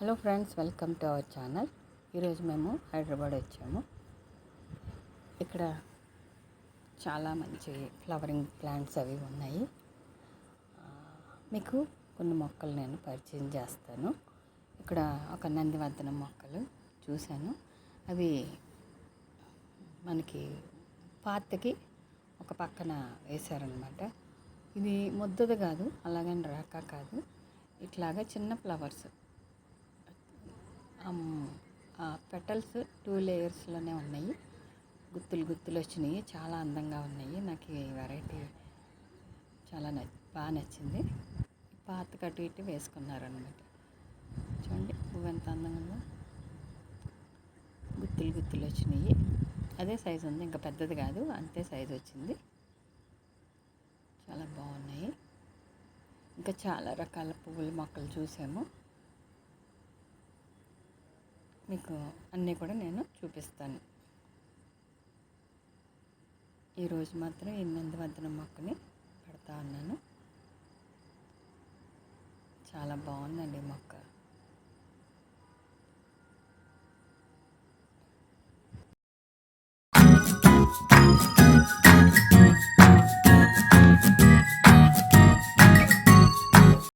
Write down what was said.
Hello friends, welcome to our channel. ఈరోజు మేము హైదరాబాద్ వచ్చాము. ఇక్కడ చాలా మంచి ఫ్లవరింగ్ ప్లాంట్స్ అవి ఉన్నాయి. మీకు కొన్ని మొక్కలు నేను పరిచయం చేస్తాను. ఇక్కడ ఒక నందివర్ధనం మొక్కలు చూశాను. అవి మనకి పాతకి ఒక పక్కన వేశారనమాట. ఇది ముద్దది కాదు, అలాగని రాక కాదు, ఇట్లాగా చిన్న ఫ్లవర్స్. పెటల్స్ 2 లేయర్స్లోనే ఉన్నాయి. గుత్తులు గుత్తులు వచ్చినాయి, చాలా అందంగా ఉన్నాయి. నాకు ఈ వెరైటీ చాలా బాగా నచ్చింది. పాతకు అటు ఇటు వేసుకున్నారనమాట. చూడండి పువ్వు ఎంత అందంగా ఉందో, గుత్తులు గుత్తులు వచ్చినాయి. అదే సైజు ఉంది, ఇంకా పెద్దది కాదు, అంతే సైజు వచ్చింది. చాలా బాగున్నాయి. ఇంకా చాలా రకాల పువ్వుల మొక్కలు చూసాము. మీకు అన్నీ కూడా నేను చూపిస్తాను. ఈరోజు మాత్రం ఈ నందివర్ధనం మొక్కని పెడతా ఉన్నాను. చాలా బాగుందండి మొక్క.